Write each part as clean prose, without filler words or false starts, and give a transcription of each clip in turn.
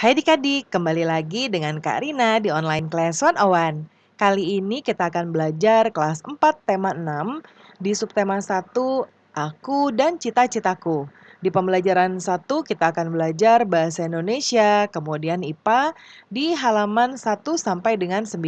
Hai adik-adik, kembali lagi dengan Kak Rina di online class 101. Kali ini kita akan belajar kelas 4 tema 6 di subtema 1 Aku dan Cita-Citaku. Di pembelajaran 1 kita akan belajar bahasa Indonesia, kemudian IPA di halaman 1 sampai dengan 9.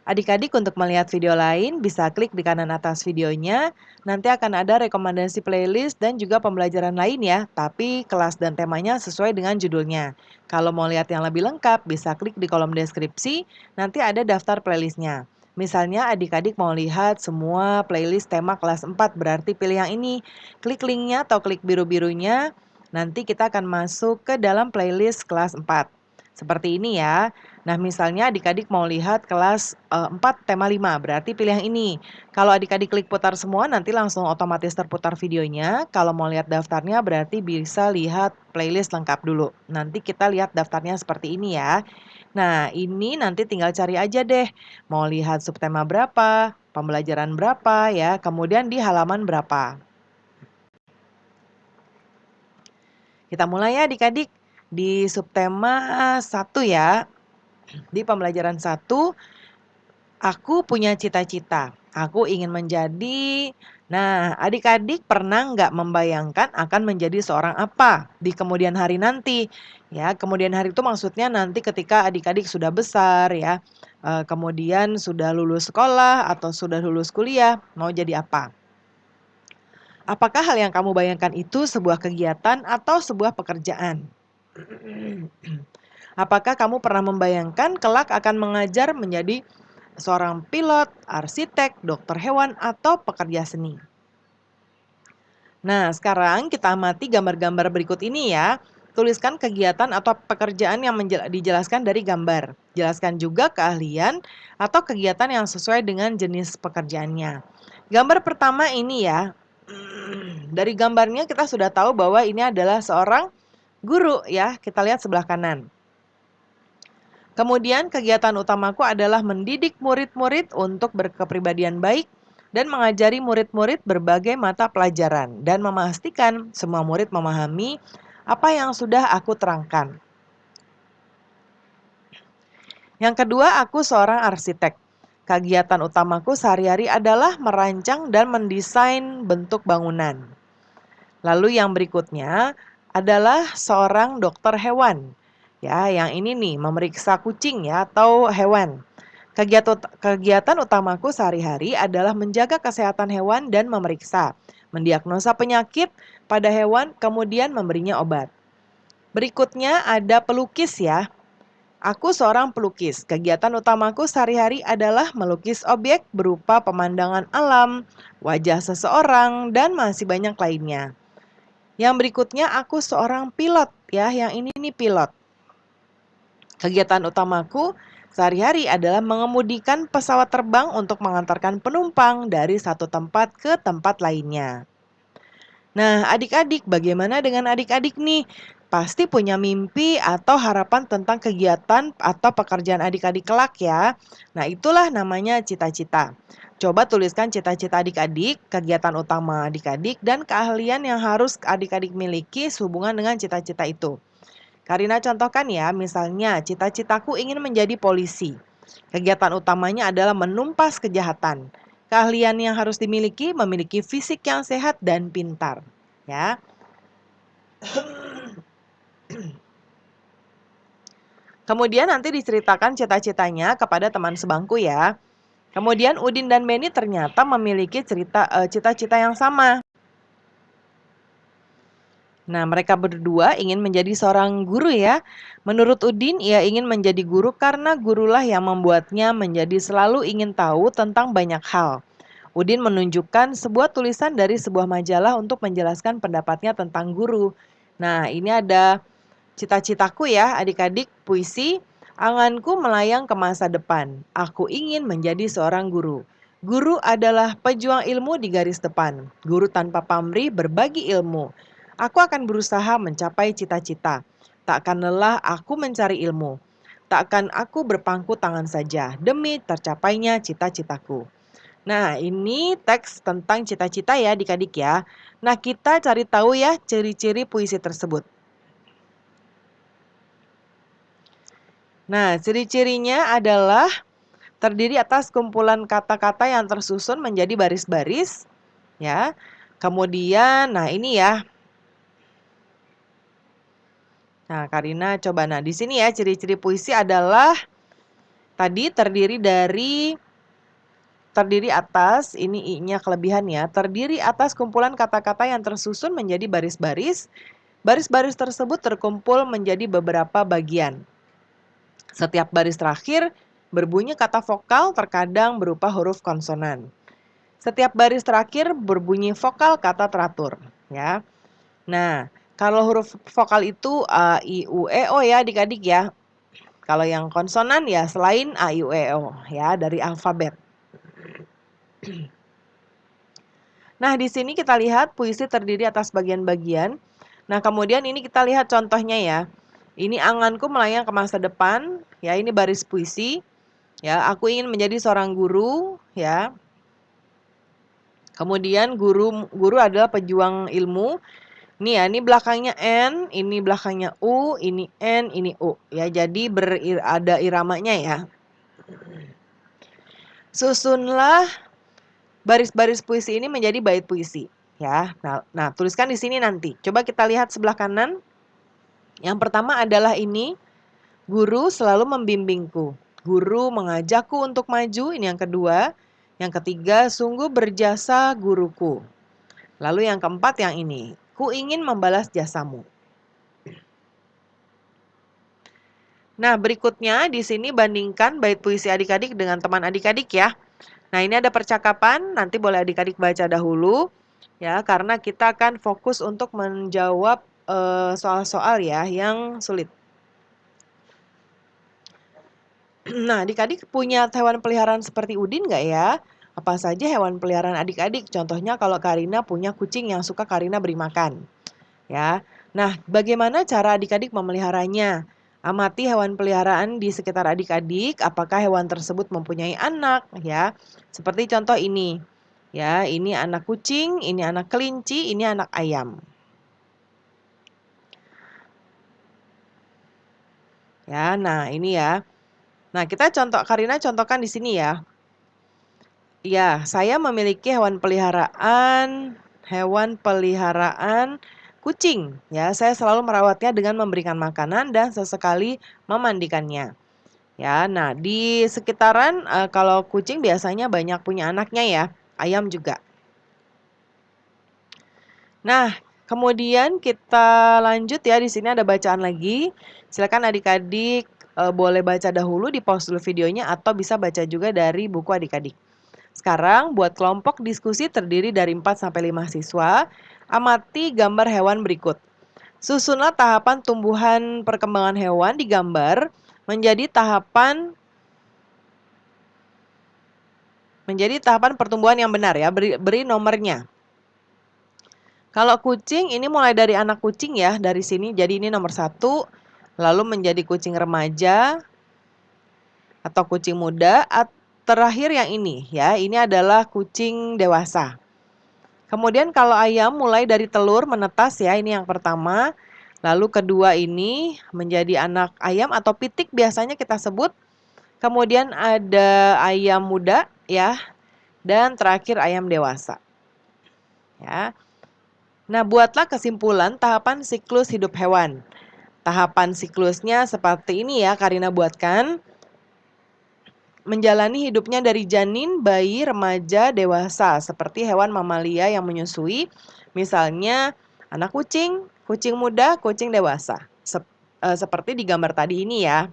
Adik-adik untuk melihat video lain bisa klik di kanan atas videonya. Nanti akan ada rekomendasi playlist dan juga pembelajaran lain ya. Tapi kelas dan temanya sesuai dengan judulnya. Kalau mau lihat yang lebih lengkap bisa klik di kolom deskripsi. Nanti ada daftar playlistnya. Misalnya adik-adik mau lihat semua playlist tema kelas 4 berarti pilih yang ini. Klik linknya atau klik biru-birunya. Nanti kita akan masuk ke dalam playlist kelas 4. Seperti ini ya. Nah, misalnya adik-adik mau lihat kelas 4 tema 5, berarti pilih yang ini. Kalau adik-adik klik putar semua, nanti langsung otomatis terputar videonya. Kalau mau lihat daftarnya, berarti bisa lihat playlist lengkap dulu. Nanti kita lihat daftarnya seperti ini ya. Nah, ini nanti tinggal cari aja deh. Mau lihat subtema berapa, pembelajaran berapa ya, kemudian di halaman berapa. Kita mulai ya adik-adik di subtema 1 ya. Di pembelajaran 1, aku punya cita-cita. Aku ingin menjadi. Nah, adik-adik pernah nggak membayangkan akan menjadi seorang apa di kemudian hari nanti? Ya, kemudian hari itu maksudnya nanti ketika adik-adik sudah besar ya, kemudian sudah lulus sekolah atau sudah lulus kuliah, mau jadi apa? Apakah hal yang kamu bayangkan itu sebuah kegiatan atau sebuah pekerjaan? Apakah kamu pernah membayangkan kelak akan mengajar menjadi seorang pilot, arsitek, dokter hewan, atau pekerja seni? Nah, sekarang kita amati gambar-gambar berikut ini ya. Tuliskan kegiatan atau pekerjaan yang dijelaskan dari gambar. Jelaskan juga keahlian atau kegiatan yang sesuai dengan jenis pekerjaannya. Gambar pertama ini ya. Dari gambarnya kita sudah tahu bahwa ini adalah seorang guru ya. Kita lihat sebelah kanan. Kemudian kegiatan utamaku adalah mendidik murid-murid untuk berkepribadian baik dan mengajari murid-murid berbagai mata pelajaran dan memastikan semua murid memahami apa yang sudah aku terangkan. Yang kedua, aku seorang arsitek. Kegiatan utamaku sehari-hari adalah merancang dan mendesain bentuk bangunan. Lalu yang berikutnya adalah seorang dokter hewan. Ya, yang ini nih memeriksa kucing ya atau hewan. Kegiatan utamaku sehari-hari adalah menjaga kesehatan hewan dan memeriksa, mendiagnosa penyakit pada hewan, kemudian memberinya obat. Berikutnya ada pelukis ya. Aku seorang pelukis. Kegiatan utamaku sehari-hari adalah melukis objek berupa pemandangan alam, wajah seseorang, dan masih banyak lainnya. Yang berikutnya aku seorang pilot ya, yang ini nih pilot. Kegiatan utamaku sehari-hari adalah mengemudikan pesawat terbang untuk mengantarkan penumpang dari satu tempat ke tempat lainnya. Nah, adik-adik, bagaimana dengan adik-adik nih? Pasti punya mimpi atau harapan tentang kegiatan atau pekerjaan adik-adik kelak ya. Nah, itulah namanya cita-cita. Coba tuliskan cita-cita adik-adik, kegiatan utama adik-adik, dan keahlian yang harus adik-adik miliki sehubungan dengan cita-cita itu. Karina contohkan ya, misalnya cita-citaku ingin menjadi polisi. Kegiatan utamanya adalah menumpas kejahatan. Keahlian yang harus dimiliki memiliki fisik yang sehat dan pintar. Ya. Kemudian nanti diceritakan cita-citanya kepada teman sebangku ya. Kemudian Udin dan Beni ternyata memiliki cita-cita yang sama. Nah, mereka berdua ingin menjadi seorang guru ya. Menurut Udin, ia ingin menjadi guru karena gurulah yang membuatnya menjadi selalu ingin tahu tentang banyak hal. Udin menunjukkan sebuah tulisan dari sebuah majalah untuk menjelaskan pendapatnya tentang guru. Nah, ini ada cita-citaku ya adik-adik, puisi. Anganku melayang ke masa depan. Aku ingin menjadi seorang guru. Guru adalah pejuang ilmu di garis depan. Guru tanpa pamrih berbagi ilmu. Aku akan berusaha mencapai cita-cita. Tak akan lelah aku mencari ilmu. Tak akan aku berpangku tangan saja demi tercapainya cita-citaku. Nah, ini teks tentang cita-cita ya adik-adik ya. Nah, kita cari tahu ya ciri-ciri puisi tersebut. Nah, ciri-cirinya adalah terdiri atas kumpulan kata-kata yang tersusun menjadi baris-baris, ya. Kemudian, nah ini ya. Nah, Karina coba. Nah, di sini ya ciri-ciri puisi adalah tadi terdiri atas, ini I-nya kelebihan ya, terdiri atas kumpulan kata-kata yang tersusun menjadi baris-baris. Baris-baris tersebut terkumpul menjadi beberapa bagian. Setiap baris terakhir berbunyi kata vokal, terkadang berupa huruf konsonan. Setiap baris terakhir berbunyi vokal kata teratur, ya. Nah, kalau huruf vokal itu A, I, U, E, O ya adik-adik ya. Kalau yang konsonan ya selain A, I, U, E, O ya dari alfabet. Nah, di sini kita lihat puisi terdiri atas bagian-bagian. Nah, kemudian ini kita lihat contohnya ya. Ini anganku melayang ke masa depan, ya ini baris puisi. Ya, aku ingin menjadi seorang guru, ya. Kemudian guru adalah pejuang ilmu. Nih ya, ini belakangnya N, ini belakangnya U, ini N, ini U. Ya, jadi ada iramanya ya. Susunlah baris-baris puisi ini menjadi bait puisi. Ya, nah tuliskan di sini nanti. Coba kita lihat sebelah kanan. Yang pertama adalah ini, guru selalu membimbingku. Guru mengajakku untuk maju, ini yang kedua. Yang ketiga, sungguh berjasa guruku. Lalu yang keempat yang ini, ku ingin membalas jasamu. Nah, berikutnya di sini bandingkan bait puisi adik-adik dengan teman adik-adik ya. Nah, ini ada percakapan, nanti boleh adik-adik baca dahulu ya, karena kita akan fokus untuk menjawab soal-soal ya yang sulit. Nah, adik-adik punya hewan peliharaan seperti Udin nggak ya? Apa saja hewan peliharaan adik-adik? Contohnya kalau Karina punya kucing yang suka Karina beri makan. Ya. Nah, bagaimana cara adik-adik memeliharanya? Amati hewan peliharaan di sekitar adik-adik, apakah hewan tersebut mempunyai anak, ya. Seperti contoh ini. Ya, ini anak kucing, ini anak kelinci, ini anak ayam. Ya, nah ini ya. Nah, Karina contohkan di sini ya. Ya, saya memiliki hewan peliharaan kucing. Ya, saya selalu merawatnya dengan memberikan makanan dan sesekali memandikannya. Ya, nah di sekitaran kalau kucing biasanya banyak punya anaknya ya, ayam juga. Nah, kemudian kita lanjut ya, di sini ada bacaan lagi. Silakan adik-adik boleh baca dahulu, di pause dulu videonya atau bisa baca juga dari buku adik-adik. Sekarang buat kelompok diskusi terdiri dari 4 sampai 5 siswa. Amati gambar hewan berikut. Susunlah tahapan tumbuhan perkembangan hewan di gambar menjadi tahapan pertumbuhan yang benar ya. Beri nomornya. Kalau kucing ini mulai dari anak kucing ya, dari sini. Jadi ini nomor 1, lalu menjadi kucing remaja atau kucing muda. Terakhir yang ini ya, ini adalah kucing dewasa. Kemudian kalau ayam mulai dari telur menetas ya, ini yang pertama. Lalu kedua ini menjadi anak ayam atau pitik biasanya kita sebut. Kemudian ada ayam muda ya, dan terakhir ayam dewasa. Ya. Nah, buatlah kesimpulan tahapan siklus hidup hewan. Tahapan siklusnya seperti ini ya, Karina buatkan. Menjalani hidupnya dari janin, bayi, remaja, dewasa, seperti hewan mamalia yang menyusui, misalnya anak kucing, kucing muda, kucing dewasa. Seperti di gambar tadi ini ya.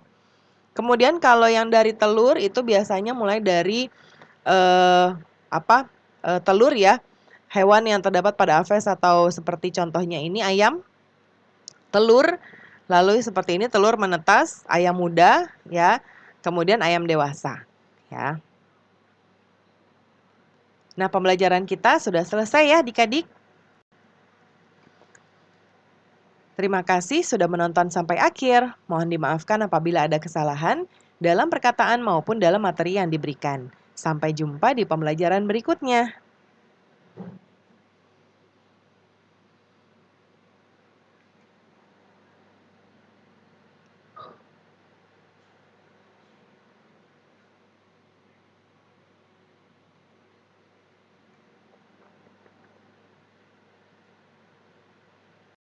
Kemudian kalau yang dari telur itu biasanya mulai dari telur ya. Hewan yang terdapat pada aves atau seperti contohnya ini ayam, telur, lalu seperti ini telur menetas, ayam muda ya, kemudian ayam dewasa ya. Nah, pembelajaran kita sudah selesai ya adik-adik. Terima kasih sudah menonton sampai akhir. Mohon dimaafkan apabila ada kesalahan dalam perkataan maupun dalam materi yang diberikan. Sampai jumpa di pembelajaran berikutnya.